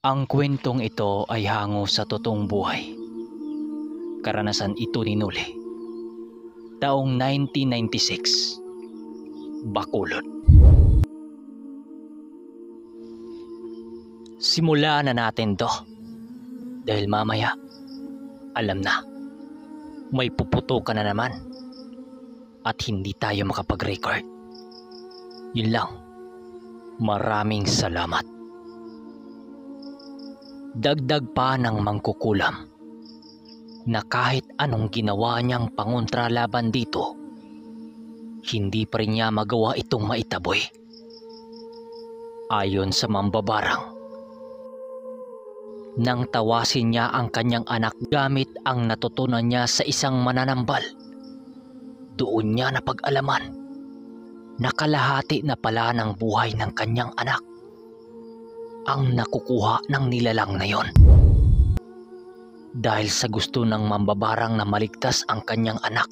Ang kwentong ito ay hango sa totoong buhay. Karanasan ito ni Noli. Taong 1996, Bacolod. Simulan na natin to. Dahil mamaya, alam na, may puputo ka na naman. At hindi tayo makapag-record. Yun lang. Maraming salamat. Dagdag pa ng mangkukulam na kahit anong ginawa niyang pangontra laban dito, hindi pa rin niya magawa itong maitaboy. Ayon sa mambabarang, nang tawasin niya ang kanyang anak gamit ang natutunan niya sa isang mananambal, doon niya napag-alaman na kalahati na pala ng buhay ng kanyang anak ang nakukuha ng nilalang na yon. Dahil sa gusto ng mambabarang na maligtas ang kanyang anak,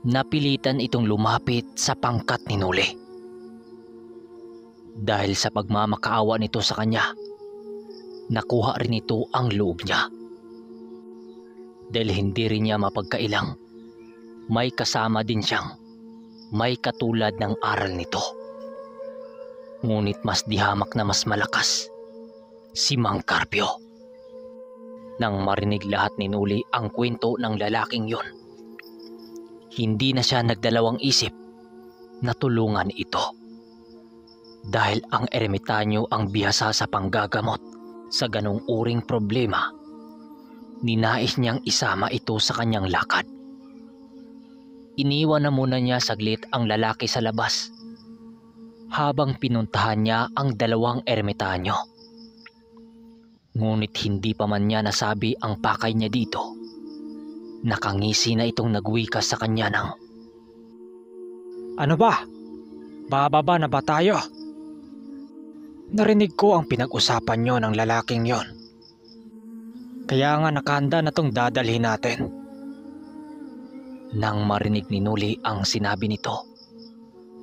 napilitan itong lumapit sa pangkat ni Noli. Dahil sa pagmamakaawa nito sa kanya, nakuha rin ito ang loob niya. Dahil hindi rin niya mapagkailang, may kasama din siyang may katulad ng aral nito. Ngunit mas dihamak na mas malakas, si Mang Carpio. Nang marinig lahat ni Noli ang kwento ng lalaking yon, hindi na siya nagdalawang isip na tulungan ito. Dahil ang ermitanyo ang bihasa sa panggagamot sa ganong uring problema, ninais niyang isama ito sa kanyang lakad. Iniwan na muna niya saglit ang lalaki sa labas habang pinuntahan niya ang dalawang ermitanyo. Ngunit hindi pa man niya nasabi ang pakay niya dito, nakangisi na itong nagwika sa kanya ng, "Ano ba? Bababa na ba tayo? Narinig ko ang pinag-usapan nyo ng lalaking yon. Kaya nga nakahanda na tong dadalhin natin." Nang marinig ni Noli ang sinabi nito,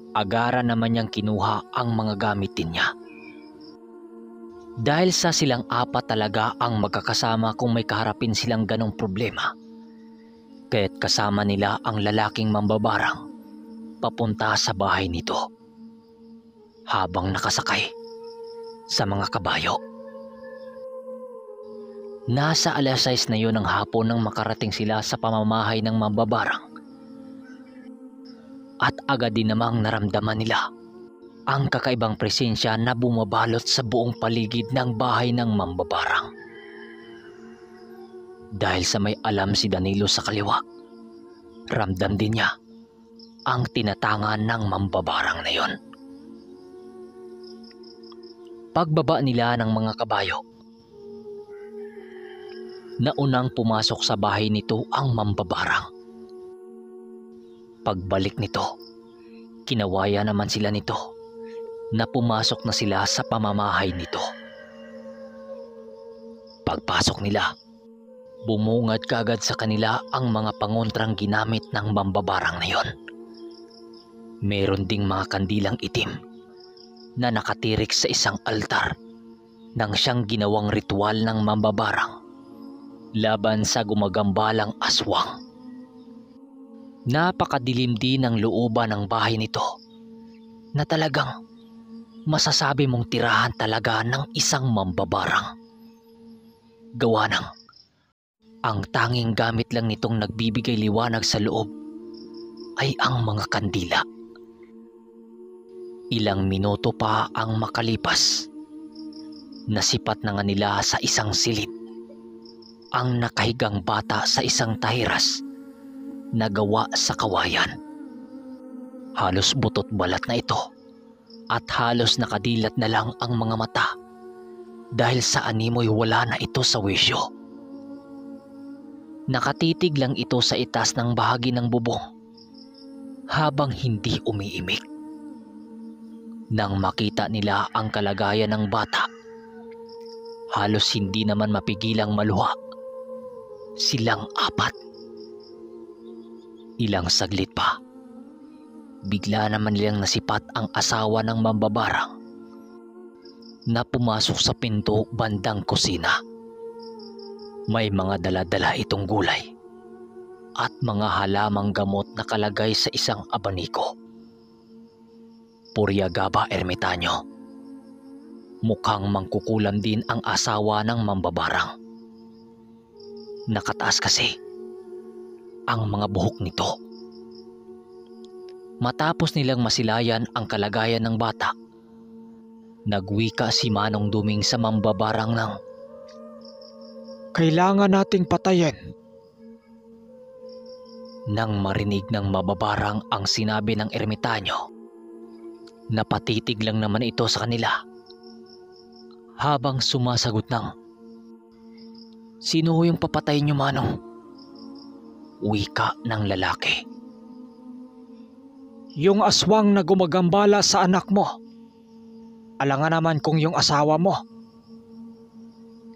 agara naman niyang kinuha ang mga gamit din niya. Dahil sa silang apat talaga ang magkakasama kung may kaharapin silang ganong problema, kaya't kasama nila ang lalaking mambabarang papunta sa bahay nito habang nakasakay sa mga kabayo. Nasa 6:00 na yun ng hapon nang makarating sila sa pamamahay ng mambabarang. At agad din namang naramdaman nila ang kakaibang presensya na bumabalot sa buong paligid ng bahay ng mambabarang. Dahil sa may alam si Danilo sa kaliwa, ramdam din niya ang tinatangan ng mambabarang na yon. Pagbaba nila ng mga kabayo, naunang pumasok sa bahay nito ang mambabarang. Pagbalik nito, kinawaya naman sila nito na pumasok na sila sa pamamahay nito. Pagpasok nila, bumungad kaagad sa kanila ang mga pangontrang ginamit ng mambabarang na yon. Meron ding mga kandilang itim na nakatirik sa isang altar nang siyang ginawang ritual ng mambabarang laban sa gumagambalang aswang. Napakadilim din ang looban ng bahay nito na talagang masasabi mong tirahan talaga ng isang mambabarang. Gawa ng ang tanging gamit lang nitong nagbibigay liwanag sa loob ay ang mga kandila. Ilang minuto pa ang makalipas, nasipat na nga nila sa isang silid ang nakahigang bata sa isang tahiras na gawa sa kawayan. Halos butot balat na ito at halos nakadilat na lang ang mga mata dahil sa animoy wala na ito sa wisyo. Nakatitig lang ito sa itas ng bahagi ng bubong habang hindi umiimik. Nang makita nila ang kalagayan ng bata, halos hindi naman mapigilang maluha silang apat. Ilang saglit pa, bigla naman nilang nasipat ang asawa ng mambabarang na pumasok sa pinto bandang kusina. May mga dala-dala itong gulay at mga halamang gamot na kalagay sa isang abaniko. Puryagaba ermitanyo. Mukhang mangkukulam din ang asawa ng mambabarang. Nakataas kasi ang mga buhok nito. Matapos nilang masilayan ang kalagayan ng bata, nagwika si Manong Duming sa mambabarang ng, Kailangan nating patayin. nang marinig ng mababarang ang sinabi ng ermitanyo, napatitig lang naman ito sa kanila habang sumasagot ng, "Sino yung papatay niyo, Manong?" Wika ng lalaki. Yung aswang na gumagambala sa anak mo. Alangan naman kung yung asawa mo.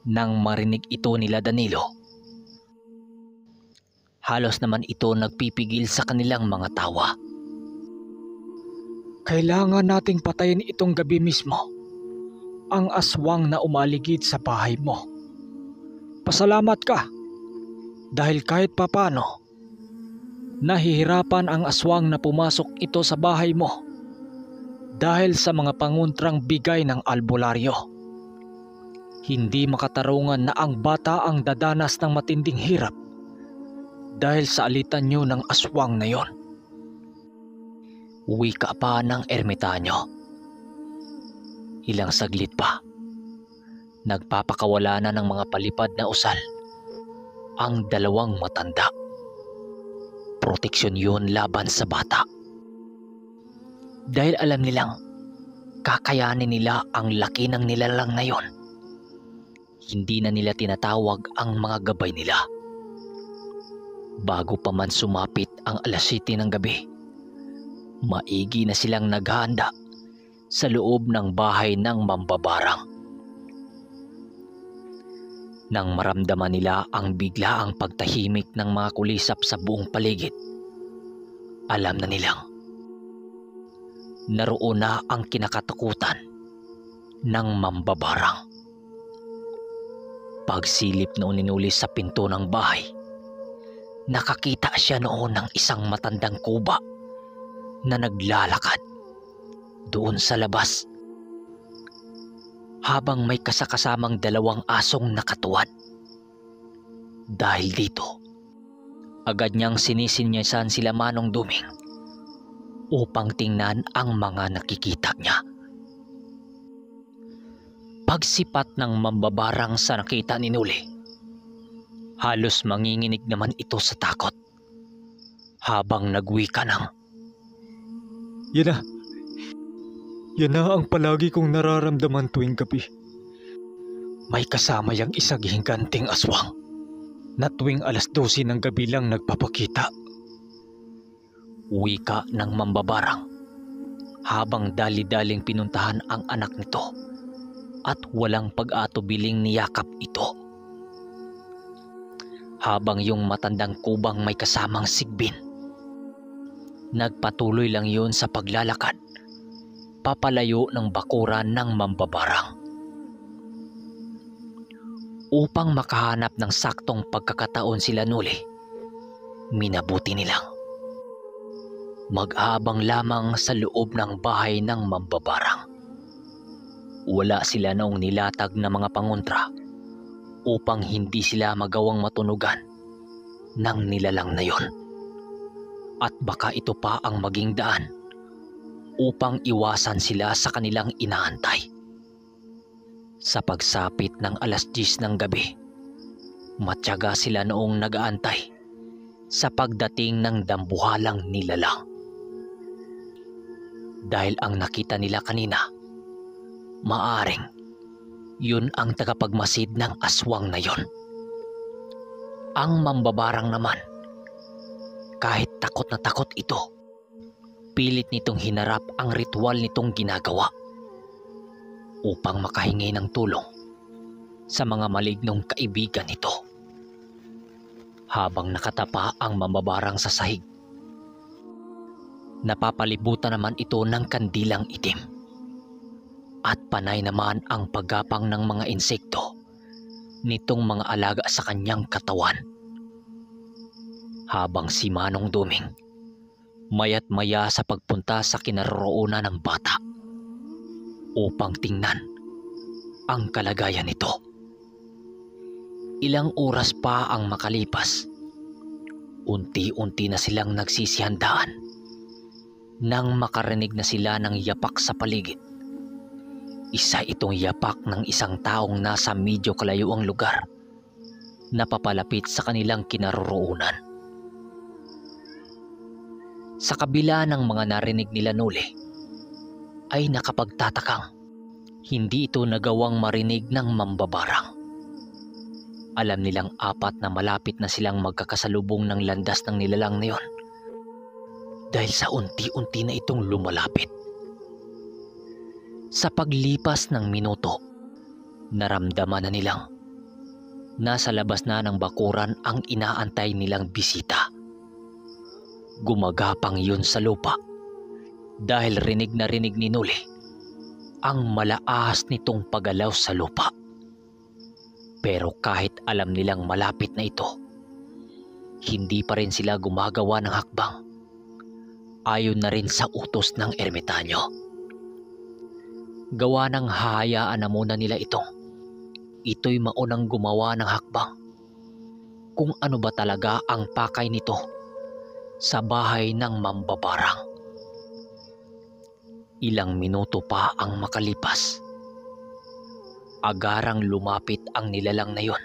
Nang marinig ito nila Danilo, halos naman ito nagpipigil sa kanilang mga tawa. Kailangan nating patayin itong gabi mismo ang aswang na umaligid sa bahay mo. Pasalamat ka dahil kahit papano nahihirapan ang aswang na pumasok ito sa bahay mo dahil sa mga panguntrang bigay ng albularyo. Hindi makatarungan na ang bata ang dadanas ng matinding hirap dahil sa alitan nyo ng aswang na yon. Wika pa ng ermitanyo. Ilang saglit pa, nagpapakawala na ng mga palipad na usal ang dalawang matanda. Proteksyon yun laban sa bata. Dahil alam nilang kakayanin nila ang laki ng nilalang na yon, hindi na nila tinatawag ang mga gabay nila. Bago pa man sumapit ang 7:00 ng gabi, maigi na silang naghahanda sa loob ng bahay ng mambabarang. Nang maramdaman nila ang biglaang pagtahimik ng mga kulisap sa buong paligid, alam na nilang naroon na ang kinakatakutan ng mambabarang. Pagsilip noon ni Nuli sa pinto ng bahay, nakakita siya noon ng isang matandang kuba na naglalakad doon sa labas habang may kasakasamang 2 asong nakatuwad. Dahil dito, agad niyang sinisinyasan sila Manong Duming upang tingnan ang mga nakikita niya. Pagsipat ng mambabarang sa nakita ni Nuli, halos manginginig naman ito sa takot habang nagwika ng, Yan na ang palagi kong nararamdaman tuwing gabi. May kasama yang isang higanting aswang na tuwing 12:00 ng gabi lang nagpapakita. wika ng mambabarang habang dali-daling pinuntahan ang anak nito at walang pag-atubiling niyakap ito. Habang yung matandang kubang may kasamang sigbin, nagpatuloy lang yun sa paglalakad papalayo ng bakuran ng mambabarang. Upang makahanap ng saktong pagkakataon sila Nuli, minabuti nilang mag-aabang lamang sa loob ng bahay ng mambabarang. Wala sila noong nilatag na mga pangontra upang hindi sila magawang matunugan ng nilalang na yon. At baka ito pa ang maging daan upang iwasan sila sa kanilang inaantay. Sa pagsapit ng 10:00 ng gabi, matyaga sila noong nag-aantay sa pagdating ng dambuhalang nilalang. Dahil ang nakita nila kanina, maaring yun ang tagapagmasid ng aswang na yon. Ang mambabarang naman, kahit takot na takot ito, pilit nitong hinarap ang ritual nitong ginagawa upang makahingi ng tulong sa mga malignong kaibigan nito. Habang nakatapa ang mambabarang sa sahig, napapalibutan naman ito ng kandilang itim. at panay naman ang paggapang ng mga insekto nitong mga alaga sa kanyang katawan. Habang si Manong Duming maya't maya sa pagpunta sa kinaroroonan ng bata upang tingnan ang kalagayan nito. Ilang oras pa ang makalipas, unti-unti na silang nagsisihandaan nang makarinig na sila ng yapak sa paligid. Isa itong yapak ng isang taong nasa medyo kalayuang lugar na papalapit sa kanilang kinaroroonan. Sa kabila ng mga narinig nila Noli, ay nakapagtatakang hindi ito nagawang marinig ng mambabarang. Alam nilang apat na malapit na silang magkakasalubong ng landas ng nilalang na yon dahil sa unti-unti na itong lumalapit. Sa paglipas ng minuto, naramdaman na nilang nasa labas na ng bakuran ang inaantay nilang bisita. Gumagapang yun sa lupa dahil rinig na rinig ni Noli ang malaahas nitong paggalaw sa lupa. Pero kahit alam nilang malapit na ito, hindi pa rin sila gumagawa ng hakbang ayon na rin sa utos ng ermitanyo. Gawa ng hahayaan na muna nila ito'y maunang gumawa ng hakbang kung ano ba talaga ang pakay nito sa bahay ng mambabarang. Ilang minuto pa ang makalipas, agarang lumapit ang nilalang na yon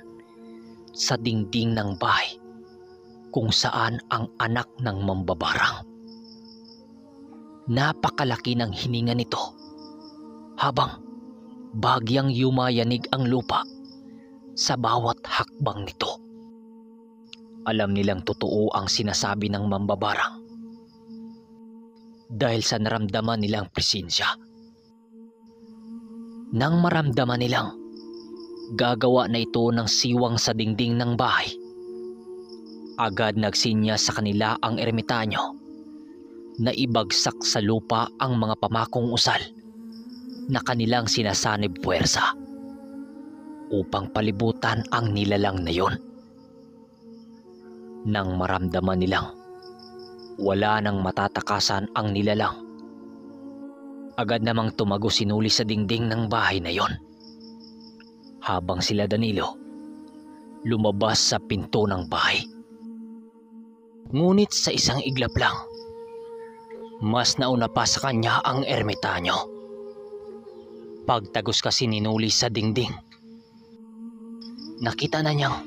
sa dingding ng bahay kung saan ang anak ng mambabarang. Napakalaki ng hininga nito habang bagyang yumayanig ang lupa sa bawat hakbang nito. Alam nilang totoo ang sinasabi ng mambabarang dahil sa naramdaman nilang presensya. Nang maramdaman nilang gagawa na ito ng siwang sa dingding ng bahay, agad nagsinya sa kanila ang ermitanyo na ibagsak sa lupa ang mga pamakong usal na kanilang sinasanib puwersa upang palibutan ang nilalang na yon. Nang maramdaman nilang wala nang matatakasan ang nilalang, agad namang tumago si Noli sa dingding ng bahay na yon, habang sila Danilo lumabas sa pinto ng bahay. Ngunit sa isang iglap lang, mas nauna pa sa kanya ang ermitanyo. Pagtagos kasi ni Noli sa dingding, nakita na niyang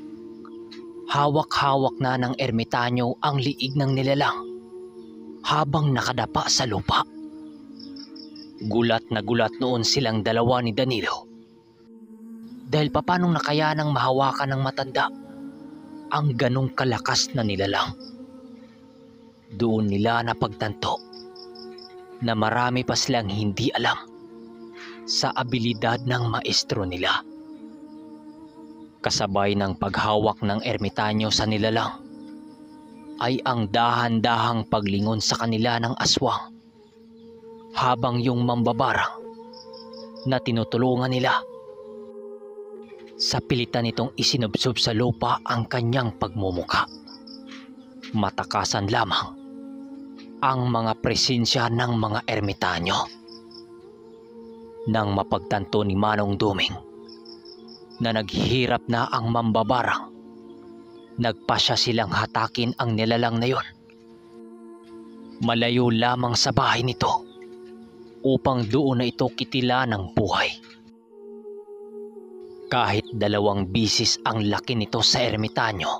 hawak-hawak na ng ermitanyo ang liig ng nilalang habang nakadapa sa lupa. Gulat na gulat noon silang dalawa ni Danilo dahil papanong nakayanang mahawakan ng matanda ang ganong kalakas na nilalang. Doon nila napagtanto na marami pa silang hindi alam sa abilidad ng maestro nila. Kasabay ng paghawak ng ermitanyo sa nilalang ay ang dahan-dahang paglingon sa kanila ng aswang, habang yung mambabarang na tinutulungan nila sa pilitan nitong isinubsob sa lupa ang kanyang pagmumuka. Matakasan lamang ang mga presensya ng mga ermitanyo. Nang mapagtanto ni Manong Duming na naghihirap na ang mambabarang, nagpasya silang hatakin ang nilalang na yon malayo lamang sa bahay nito upang doon na ito kitila ng buhay. Kahit 2 bisis ang laki nito sa ermitanyo,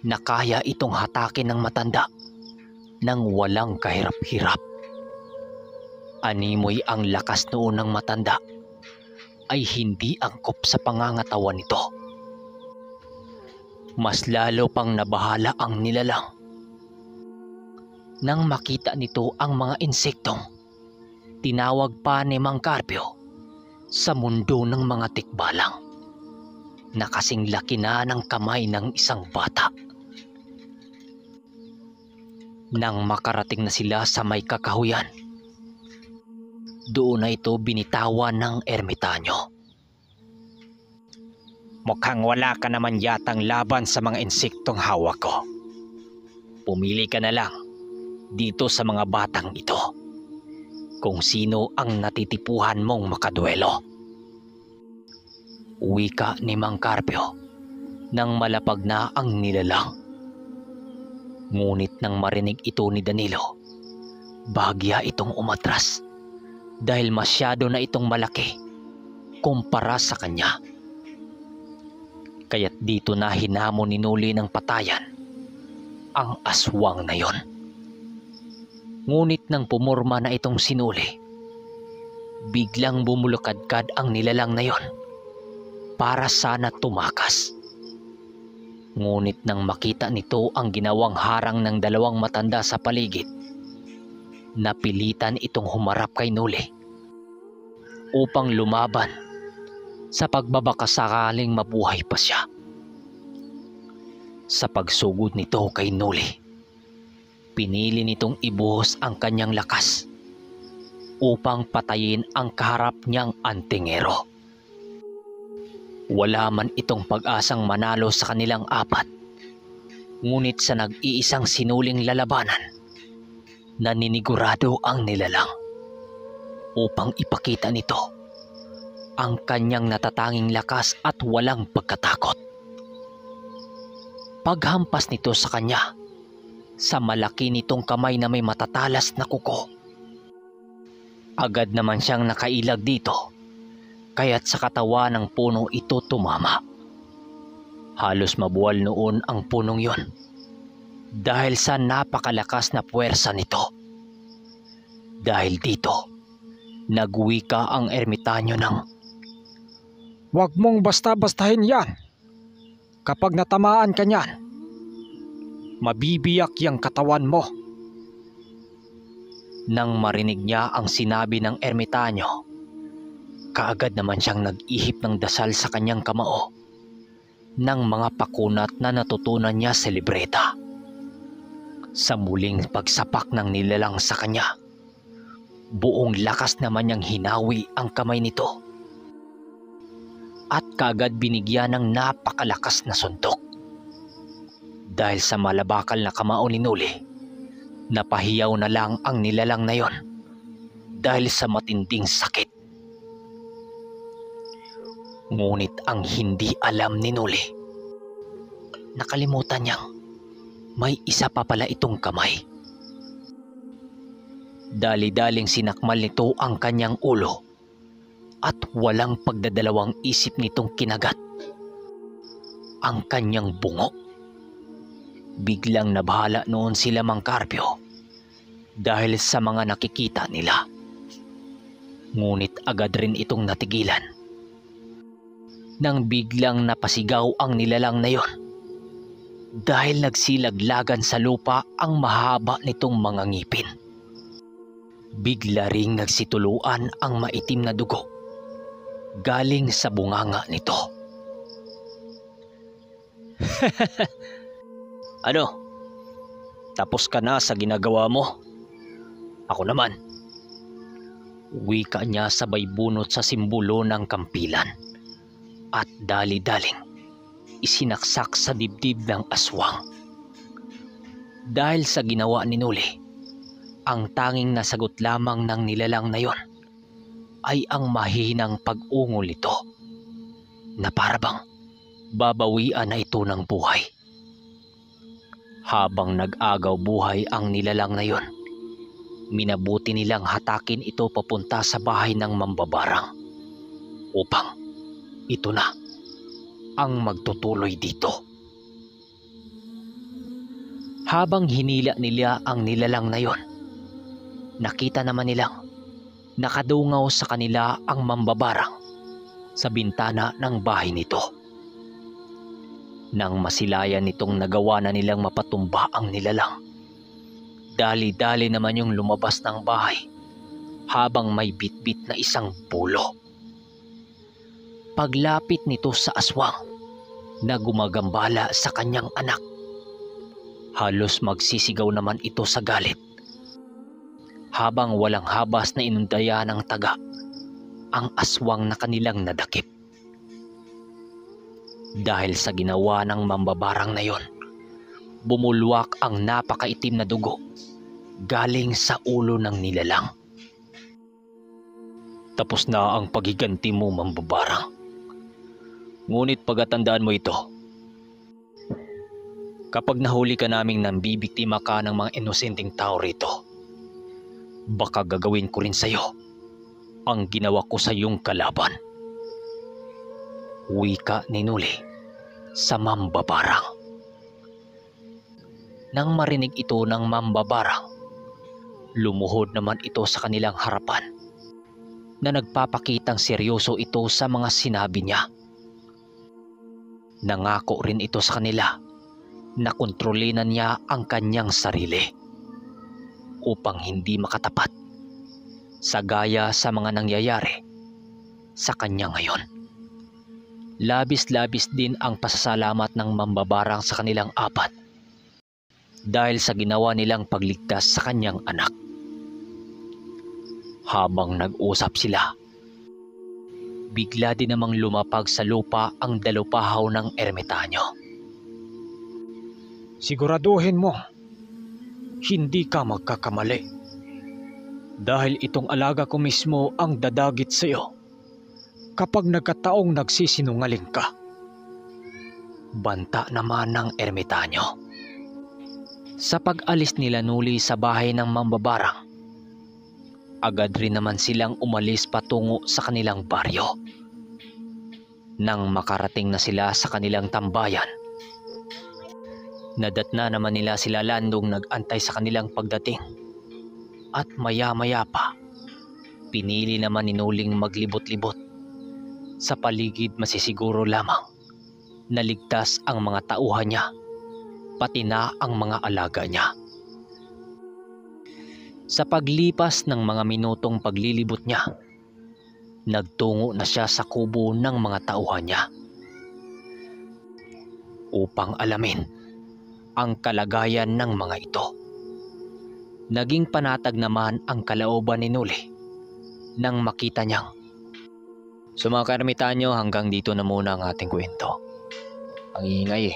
nakaya itong hatakin ng matanda nang walang kahirap-hirap. Animoy ang lakas noon ng matanda ay hindi angkop sa pangangatawan nito. Mas lalo pang nabahala ang nilalang nang makita nito ang mga insektong tinawag pa ni Mang Carpio sa mundo ng mga tikbalang na kasing laki na ng kamay ng isang bata. Nang makarating na sila sa may kakahuyan, doon na ito binitawan ng ermitanyo. Mukhang wala ka naman yatang laban sa mga insektong hawak ko. Pumili ka na lang dito sa mga batang ito kung sino ang natitipuhan mong makaduelo. Wika ni Mang Carpio nang malapag na ang nilalang. Ngunit nang marinig ito ni Danilo, bahagya itong umatras dahil masyado na itong malaki kumpara sa kanya. Kaya't dito na hinamon ni Noli ng patayan ang aswang na yon. Ngunit nang pumorma na itong sinuli, biglang bumulukadkad ang nilalang na yon para sana tumakas. Ngunit nang makita nito ang ginawang harang ng dalawang matanda sa paligid, napilitan itong humarap kay Noli upang lumaban sa pagbabakasakaling mabuhay pa siya. Sa pagsugod nito kay Noli, pinili nitong ibuhos ang kanyang lakas upang patayin ang kaharap niyang antingero. Wala man itong pag-asang manalo sa kanilang apat, ngunit sa nag-iisang sinuling lalabanan, naninigurado ang nilalang upang ipakita nito ang kanyang natatanging lakas at walang pagkatakot. Paghampas nito sa kanya, sa malaki nitong kamay na may matatalas na kuko, agad naman siyang nakailag dito, kaya't sa katawan ng puno ito tumama. Halos mabuwal noon ang punong yon dahil sa napakalakas na puwersa nito. Dahil dito, nagwika ang ermitanyo ng, Huwag mong basta-bastahin yan. Kapag natamaan ka niyan, mabibiyak yung katawan mo. Nang marinig niya ang sinabi ng ermitanyo, kaagad naman siyang nag-ihip ng dasal sa kanyang kamao ng mga pakunat na natutunan niya sa libreta. Sa muling pagsapak ng nilalang sa kanya, buong lakas naman niyang hinawi ang kamay nito at kaagad binigyan ng napakalakas na suntok. Dahil sa malabakal na kamao ni Noli, napahiyaw na lang ang nilalang na yon dahil sa matinding sakit. Ngunit ang hindi alam ni Noli, nakalimutan niyang may isa pa pala itong kamay. Dali-daling sinakmal nito ang kanyang ulo at walang pagdadalawang isip nitong kinagat ang kanyang bungo. Biglang nabahala noon sila Mang Carpio dahil sa mga nakikita nila. Ngunit agad rin itong natigilan nang biglang napasigaw ang nilalang na yon dahil nagsilaglagan sa lupa ang mahaba nitong mga ngipin. Bigla ring nagsituluan ang maitim na dugo galing sa bunganga nito. Ano? Tapos ka na sa ginagawa mo? Ako naman. Wika niya sabay bunot sa simbolo ng kampilan at dali-daling isinaksak sa dibdib ng aswang. Dahil sa ginawa ni Noli, ang tanging nasagot lamang ng nilalang na yon ay ang mahihinang pag-ungol nito na parabang babawian na ito ng buhay. Habang nag-agaw buhay ang nilalang na yon, minabuti nilang hatakin ito papunta sa bahay ng mambabarang upang ito na ang magtutuloy dito. Habang hinila nila ang nilalang na yon, nakita naman nilang nakadungaw sa kanila ang mambabarang sa bintana ng bahay nito. Nang masilayan nitong nagawa na nilang mapatumba ang nilalang, dali-dali naman yung lumabas ng bahay habang may bitbit na isang pulo. Paglapit nito sa aswang na gumagambala sa kanyang anak, halos magsisigaw naman ito sa galit habang walang habas na inundaya ng taga ang aswang na kanilang nadakip. Dahil sa ginawa ng mambabarang na yon, bumulwak ang napakaitim na dugo galing sa ulo ng nilalang. Tapos na ang paghiganti mo, mambabarang. Ngunit pagatandaan mo ito. Kapag nahuli ka naming nambibiktima ka ng mga inosenteng tao rito, baka gagawin ko rin sa'yo ang ginawa ko sa iyong kalaban. Wika ni Nuli sa mambabarang. Nang marinig ito ng mambabarang, lumuhod naman ito sa kanilang harapan na nagpapakitang seryoso ito sa mga sinabi niya. Nangako rin ito sa kanila na kontrolinan niya ang kanyang sarili upang hindi makatapat sa gaya sa mga nangyayari sa kanya ngayon. Labis-labis din ang pasasalamat ng mambabarang sa kanilang apat dahil sa ginawa nilang pagligtas sa kanyang anak. Habang nag-usap sila, bigla din namang lumapag sa lupa ang dalupahaw ng ermitanyo. Siguraduhin mo, hindi ka magkakamali. Dahil itong alaga ko mismo ang dadagit sa iyo kapag nagkataong nagsisinungaling ka. Banta naman ng ermitanyo. Sa pag-alis nila Nuli sa bahay ng mambabarang, agad rin naman silang umalis patungo sa kanilang baryo. Nang makarating na sila sa kanilang tambayan, nadatna naman nila sila Landong nag-antay sa kanilang pagdating. At maya-maya pa, pinili naman ni Nuling maglibot-libot sa paligid, masisiguro lamang na ligtas ang mga tauhan niya, pati na ang mga alaga niya. Sa paglipas ng mga minutong paglilibot niya, nagtungo na siya sa kubo ng mga tauhan niya upang alamin ang kalagayan ng mga ito. Naging panatag naman ang kalooban ni Nuli nang makita niyang, "So mga kaermitanyo, hanggang dito na muna ang ating kwento. Ang ingay